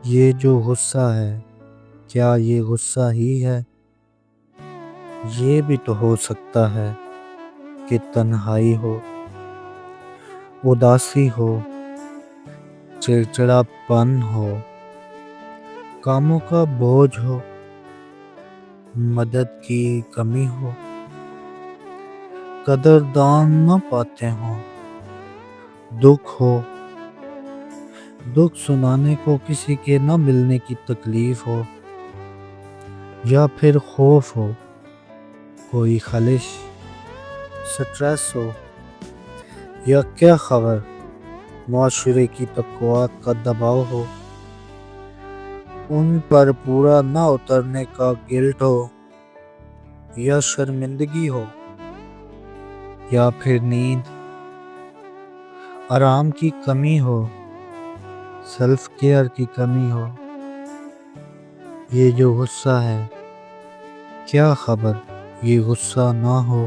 یہ جو غصہ ہے کیا یہ غصہ ہی ہے؟ یہ بھی تو ہو سکتا ہے کہ تنہائی ہو، اداسی ہو، چڑچڑاپن ہو، کاموں کا بوجھ ہو، مدد کی کمی ہو، قدردان نہ پاتے ہوں، دکھ ہو، دکھ سنانے کو کسی کے نہ ملنے کی تکلیف ہو، یا پھر خوف ہو، کوئی خلش، سٹریس ہو، یا کیا خبر معاشرے کی توقعات کا دباؤ ہو، ان پر پورا نہ اترنے کا گلٹ ہو، یا شرمندگی ہو، یا پھر نیند، آرام کی کمی ہو، سیلف کیئر کی کمی ہو۔ یہ جو غصہ ہے کیا خبر یہ غصہ نہ ہو